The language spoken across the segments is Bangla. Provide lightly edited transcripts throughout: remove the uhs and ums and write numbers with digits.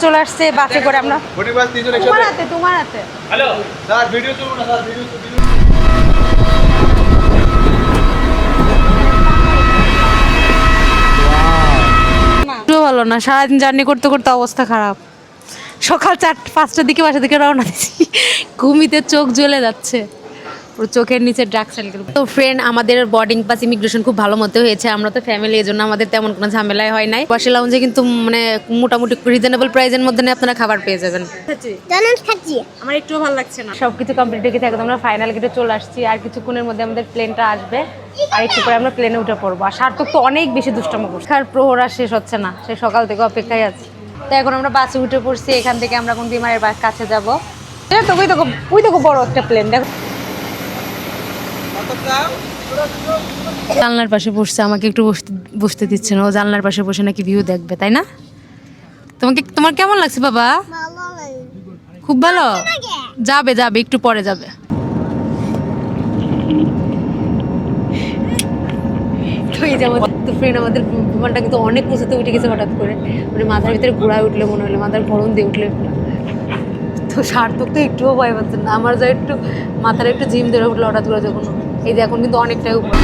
চলে আসছে বাসে করে আমরা তোমার হাতে হ্যালো স্যার ভিডিও চলুন না স্যার ভিডিও ভালো না, সারাদিন জার্নি করতে করতে অবস্থা খারাপ। সকাল 4-5টার দিকে বাসা থেকে রওনা দিচ্ছি, ঘুমিতে চোখ জ্বলে যাচ্ছে, পুরো চোখের নিচে ডার্ক সার্কেল। তো ফ্রেন্ড, আমাদের বোর্ডিং পাস ইমিগ্রেশন খুব ভালো মতো হয়েছে। আমরা তো ফ্যামিলি, এই জন্য আমাদের তেমন কোনো ঝামেলাই হয় নাই। বাসে লাউঞ্জে কিন্তু মানে মোটামুটি রিজনেবল প্রাইসের মধ্যে আপনারা খাবার পেয়ে যাবেন। আমার একটুও ভালো লাগছে না। সবকিছু কমপ্লিট হয়ে গেছে, একদম আমরা ফাইনাল গেটে চলে আসছি। আর কিছুক্ষণের মধ্যে আমাদের প্লেনটা আসবে, আর একটু পরে আমরা প্লেনে উঠে পড়বো। আর সার্থক তো অনেক বেশি দুষ্টম করছে, আর প্রহরা শেষ হচ্ছে না, সে সকাল থেকে অপেক্ষায় আছে। তো এখন আমরা বাসে উঠে পড়ছি, এখান থেকে আমরা কোন বিমানের কাছে যাবো। ওই দেখো বড় একটা প্লেন, দেখো। জানলার পাশে বসছে, আমাকে একটু বসতে দিচ্ছে না। ও জানলার পাশে বসে নাকি ভিউ দেখবে, তাই না? তোমার কেমন লাগছে বাবা? খুব ভালো। যাবে একটু পরে যাবে। তো এই যে আমাদের ফ্রেন্ড, আমাদের বিমানটা কিন্তু অনেক উঁচুতে উঠে গেছে হঠাৎ করে, মানে মাথার ভিতরে ঘোড়ায় উঠলে মনে হলো, মাথার গরম দিয়ে উঠলে। তো সার্থক তো একটুও ভয় পাচ্ছে না, আমার যা একটু মাথার একটু জিম ধরে উঠলো হঠাৎ করে যখন। এই যে এখন কিন্তু অনেকটাই উপর।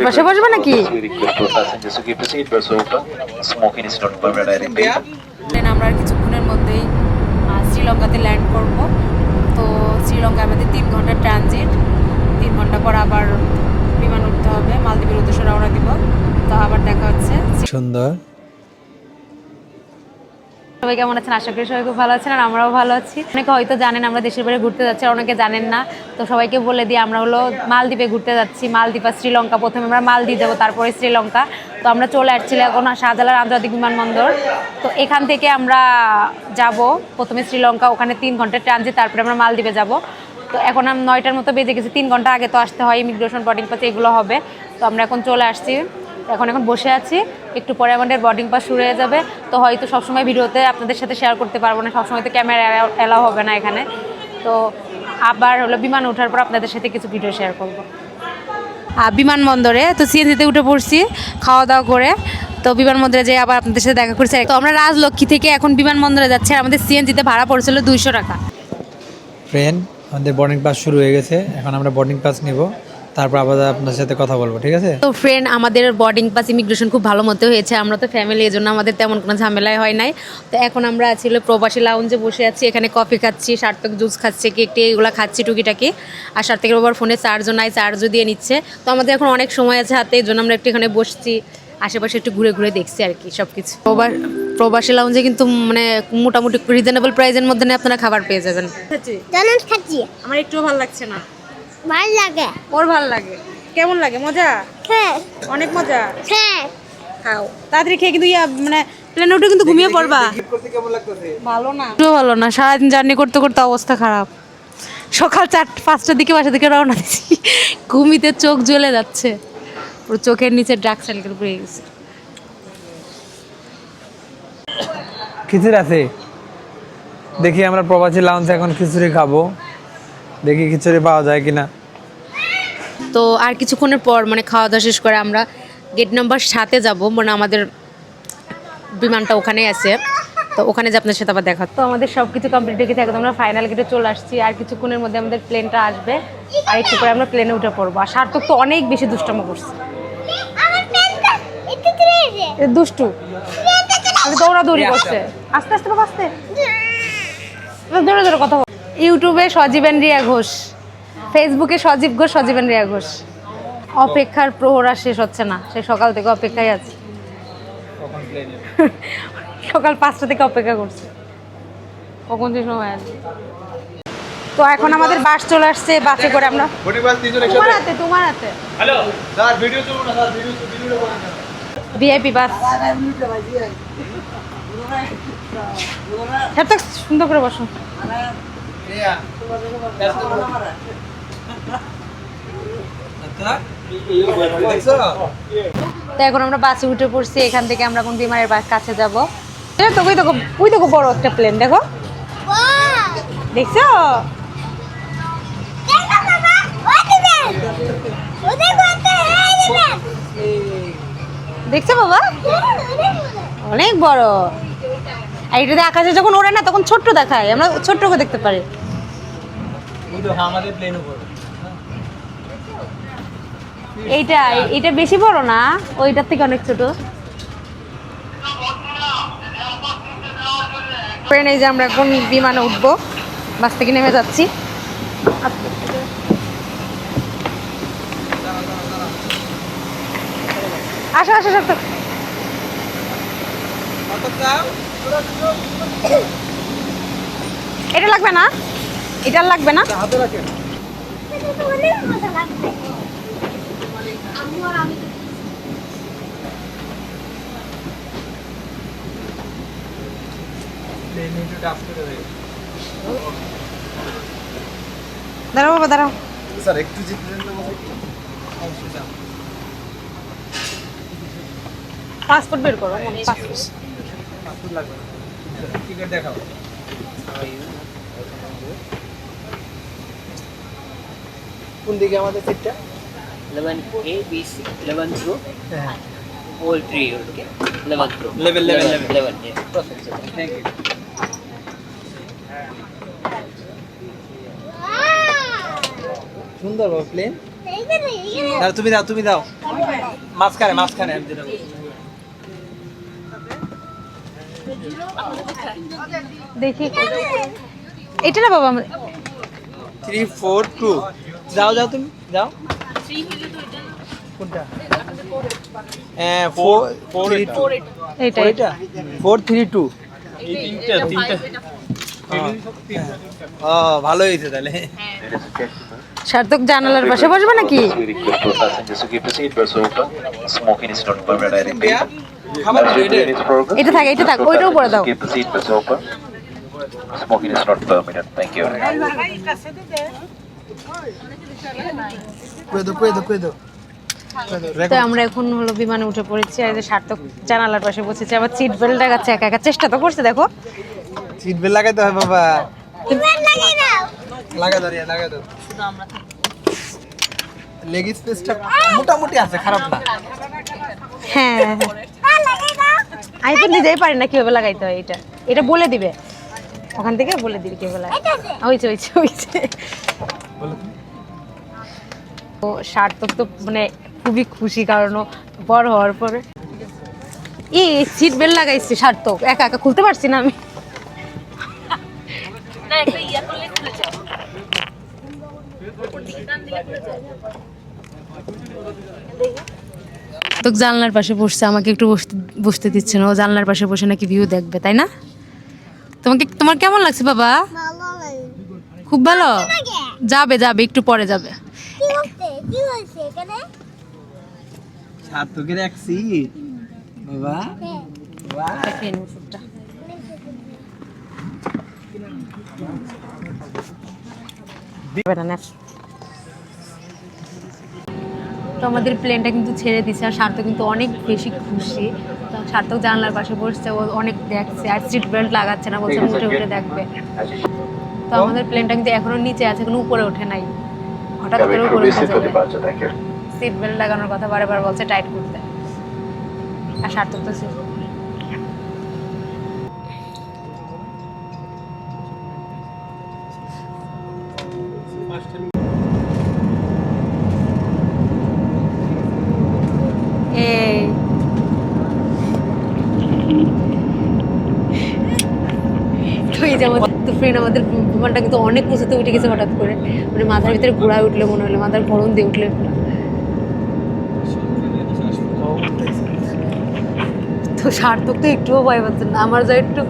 পাশে বসবে নাকি? আমরা আর কিছুক্ষণের মধ্যেই শ্রীলঙ্কাতে ল্যান্ড করব। তো শ্রীলঙ্কা আমাদের 3 ঘন্টা ট্রানজিট, 3 ঘন্টা পর আবার বিমান উঠতে হবে, মালদ্বীপের উদ্দেশ্যে রওনা দিব। তো আবার দেখা হচ্ছে। সুন্দর। সবাই কেমন আছেন? আশা করি সবাই খুব ভালো আছেন, আর আমরাও ভালো আছি। অনেকে হয়তো জানেন আমরা দেশের বাইরে ঘুরতে যাচ্ছি, আর অনেকে জানেন না। তো সবাইকে বলে দিই, আমরা হলো মালদ্বীপে ঘুরতে যাচ্ছি। মালদ্বীপ আর শ্রীলঙ্কা, প্রথমে আমরা মালদ্বীপ যাবো, তারপরে শ্রীলঙ্কা। তো আমরা চলে আসছিলাম এখন শাহজালাল আন্তর্জাতিক বিমানবন্দর। তো এখান থেকে আমরা যাব প্রথমে শ্রীলঙ্কা, ওখানে 3 ঘন্টা ট্রানজিট, তারপরে আমরা মালদ্বীপে যাব। তো এখন 9টার মতো বেজে গেছে, 3 ঘন্টা আগে তো আসতে হয়, ইমিগ্রেশন বোর্ডিং পাস এগুলো হবে। তো আমরা এখন চলে আসছি, এখন বসে আছি। একটু পরে আমাদের বোর্ডিং পাস শুরু হয়ে যাবে। তো হয়তো সবসময় ভিডিওতে আপনাদের সাথে শেয়ার করতে পারবো না, সবসময় তো ক্যামেরা এলাও হবে না এখানে। তো আবার হলো বিমান ওঠার পর আপনাদের সাথে কিছু ভিডিও শেয়ার করবো। বিমানবন্দরে তো সিএনজিতে উঠে পড়ছি খাওয়া দাওয়া করে। তো বিমানবন্দরে যেয়ে আবার আপনাদের সাথে দেখা করছি। তো আমরা রাজলক্ষ্মী থেকে এখন বিমানবন্দরে যাচ্ছি, আর আমাদের সিএনজিতে ভাড়া পড়েছিল 200 টাকা। ফ্রেন্ড, আমাদের বোর্ডিং পাস শুরু হয়ে গেছে, এখন আমরা বোর্ডিং পাস নিব, তারপর আবার আপনার সাথে কথা বলবো, ঠিক আছে? তো ফ্রেন্ড, আমাদের বোর্ডিং পাস ইমিগ্রেশন খুব ভালো মতো হয়েছে। আমরা তো ফ্যামিলি, এই জন্য আমাদের তেমন কোনো ঝামেলাই হয় নাই। তো এখন আমরা ছিল প্রবাসী লাউঞ্জে বসে আছি, এখানে কফি খাচ্ছি, সার্থক জুস খাচ্ছে, কেক এগুলো খাচ্ছি টুকিটাকি। আর সার্থকের বাবার ফোনে চার্জও নাই, চার্জও দিয়ে নিচ্ছে। তো আমাদের এখন অনেক সময় আছে হাতে, এই জন্য আমরা একটু এখানে বসছি, আশেপাশে একটু ঘুরে ঘুরে দেখছি আর কি সব কিছু। প্রবাসী লাউঞ্জে কিন্তু মানে মোটামুটি রিজনেবল প্রাইসের মধ্যে আপনারা খাবার পেয়ে যাবেন। আমার একটুও ভালো লাগছে না। ভাল লাগে। ওর ভালো লাগে? কেমন লাগে? মজা? হ্যাঁ অনেক মজা। হ্যাঁ খাও তাড়াতাড়ি খেয়ে, কিন্তু মানে প্লেনে উঠে কিন্তু ঘুমিয়ে পড়বা। ভালো না, একটুও ভালো না, সারাদিন জার্নি করতে করতে অবস্থা খারাপ। সকাল 4-5টার দিকে বাসা থেকে রওনা দিচ্ছি, ঘুমিতে চোখ জ্বলে যাচ্ছে, পুরো চোখের নিচে ডার্ক সার্কেল পড়ে গেছে। খিচুড়ি আছে, দেখি আমরা প্রবাসী লাউঞ্জে এখন খিচুড়ি খাবো, দেখি খিচুড়ি পাওয়া যায় কিনা। তো আর কিছুক্ষণের পর মানে খাওয়া দাওয়া শেষ করে আমরা গেট নাম্বার 7-এ যাবো, মানে আমাদের বিমানটা ওখানেই আছে। তো ওখানে যে আপনার সাথে আবার দেখা। তো আমাদের সব কিছু কমপ্লিট হয়ে গেছে, একদম আমরা ফাইনাল গেটে চলে আসছি। আর কিছুক্ষণের মধ্যে আমাদের প্লেনটা আসবে, আর একটু পরে আমরা প্লেনে উঠে পড়বো। আর সার্থক তো অনেক বেশি দুষ্টম করছে, দুষ্টু দৌড়াদৌড়ি করছে। আস্তে আস্তে বাবা, আস্তে ধরে ধরে কথা বল। ইউটিউবে সজীবেন রিয়া ঘোষ, ফেসবুকে সজীব ঘোষ, সজীবেন রিয়া ঘোষ। অপেক্ষার প্রহরা শেষ হচ্ছে না, সে সকাল থেকে অপেক্ষায় আছে। সকাল 5টা থেকে অপেক্ষা করছে, কখন যে সময় আসবে। তো এখন আমাদের বাস চলে আসছে, বাসে করে আমরা তোমার হাতে হ্যালো স্যার ভিডিও চলুন না স্যার ভিডিও ভিআইপি বাস। সুন্দর করে বসো। তো এখন আমরা বাসে উঠে পড়ছি, এখান থেকে আমরা কোন বিমানের কাছে যাবো। ওই দেখো বড় একটা প্লেন, দেখো, দেখছো? দেখছো বাবা অনেক বড়। আর এটাতে আকাশে যখন ওড়ে না তখন ছোট্ট দেখায়, আমরা ছোট্ট করে দেখতে পারি। আমাদের প্লেন উপর এইটা এটা বেশি বড় না, ওইটার থেকে অনেক ছোট। ট্রেনে যে আমরা এখন বিমানে উঠবো, বাস থেকে নেমে যাচ্ছি। আসো আসো সব এটা লাগবে না, এটা লাগবে না। হাতে রাখেন। দাঁড়াও বাবা দাঁড়াও। স্যার একটু জিতলেন তো অবশ্যই যান। পাসপোর্ট বের করো। পাসপোর্ট লাগবে না, টিকিট দেখাও। কোন দিকে আমাদের সিটটা? 11A, B, C, 11 through, হ্যাঁ all three, okay? 11 through. Level, 11, yeah. Perfect, thank you. সুন্দর বাবা প্লেন। দাও তুমি দাও, তুমি দাও মাঝখানে মাঝখানে আমি দিলাম। দেখি এটা না বাবা 3 4 2 যাও যাও তুমি যাও। কোনটা? হ্যাঁ 4 4 এইটা এটা 4 3 2 ও ভালো হয়েছে তাহলে। সার্থক জানালার পাশে বসবে নাকি? We request all passengers to keep the seat belts open. Smoking is not permitted. I repeat. খাবার As we ready. train is progress, এটা থাক, এটা থাক, all ওইটাও পরে দাও। passengers keep the seat belts open. Smoking is not permitted. Thank you. কই দাও কই দাও কই দাও। তো আমরা এখন হলো বিমানে উঠে পড়েছি, আর এই যে সার্থক জানালার পাশে বসেছে, আবার সিট বেল্ট লাগাচ্ছে, একা একা চেষ্টা তো করছে দেখো। সিট বেল্ট লাগাইতে হয় বাবা। লাগা দাও রিয়া লাগা দাও। লেগ স্পেসটা মোটামুটি আছে, খারাপ না। হ্যাঁ আমি তো নিজেই পারি না কিভাবে লাগাইতে হয়, এটা এটা বলে দিবে ওখান থেকে, বলে দিবে কিভাবে লাগাইতে হয়েছে হয়েছে হয়েছে। তো সার্থক তো মানে খুবই খুশি, কারণ ও বড় হওয়ার পরে এই সিট বেল্ট লাগাইছে সার্থক, একা একা খুলতে পারছি না আমি। তো জানলার পাশে বসছে, আমাকে একটু বসতে দিচ্ছে না, ও জানলার পাশে বসে নাকি ভিউ দেখবে, তাই না? তোমার কেমন লাগছে বাবা? খুব ভালো। যাবে যাবে একটু পরে যাবে। সার্থকের এক সিট বাবা। তো আমাদের প্লেনটা কিন্তু ছেড়ে দিচ্ছে, আর সার্থক কিন্তু অনেক বেশি খুশি। তো সার্থক জানলার পাশে বসছে, ও অনেক দেখছে, আর সিট বেল্ট লাগাচ্ছে না, বলছে উঠে উঠে দেখবে। তো আমাদের প্লেনটা কিন্তু এখনো নিচে আছে, কোনো উপরে ওঠে নাই, হঠাৎ করে উপরে উঠে যাবে। সিট বেল্ট লাগানোর কথা বারবার বলছে, টাইট করতে, আর সার্থক তো আমাদের বিমানটা কিন্তু অনেক উঁচুতে উঠে গেছে হঠাৎ করে, মানে মাথার ভিতরে ঘোড়া উঠলে মনে হলো, মাথার গরম দিয়ে উঠলে। তো সার্থক তো একটুও ভয় পাচ্ছে না, আমার যা একটু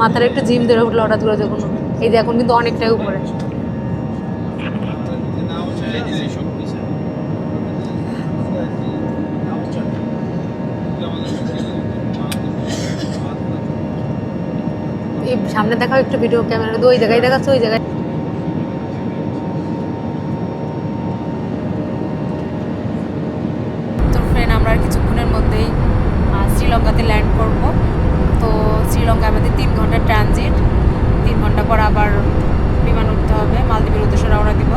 মাথার একটু জিম ধরে উঠলো হঠাৎ করে যখন, এই যে এখন কিন্তু অনেকটাই উপরে। এই সামনে দেখাও একটু ভিডিও ক্যামেরা, ওই জায়গায় দেখাচ্ছে, ওই জায়গায়। তো ফ্রেন্ড আমরা আর কিছুক্ষণের মধ্যেই শ্রীলঙ্কাতে ল্যান্ড করব। তো শ্রীলঙ্কা আমাদের 3 ঘন্টার ট্রানজিট, 3 ঘন্টা পর আবার বিমান উঠতে হবে, মালদ্বীপের উদ্দেশ্যে রওনা দিব।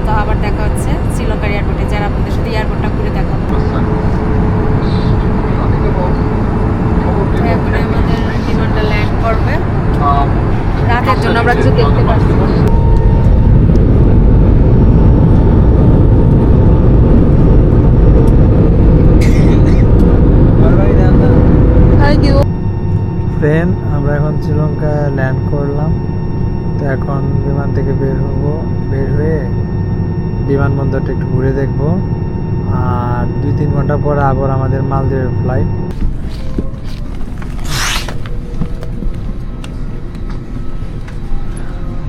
তো আবার দেখা হচ্ছে শ্রীলঙ্কার এয়ারপোর্টে, যারা আপনাদের সাথে এয়ারপোর্টটা ঘুরে দেখাবো। থাকবো, আর 2-3 ঘন্টা পরে আবার আমাদের মালদ্বীপের ফ্লাইট।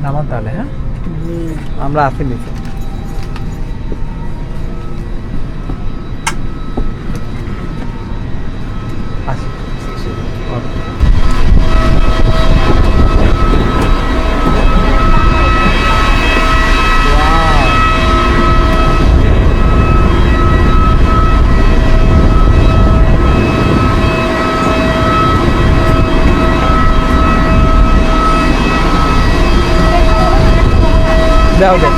নামান তাহলে, হ্যাঁ আমরা আসি নিচে। আসি। দাও দাও।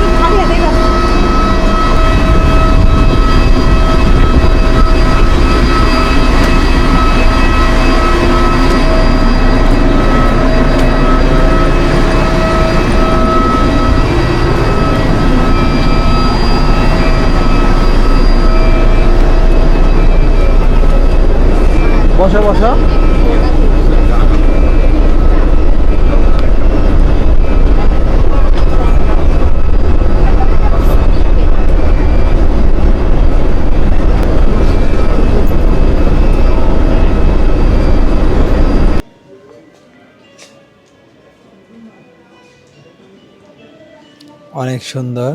বসো বসো। অনেক সুন্দর।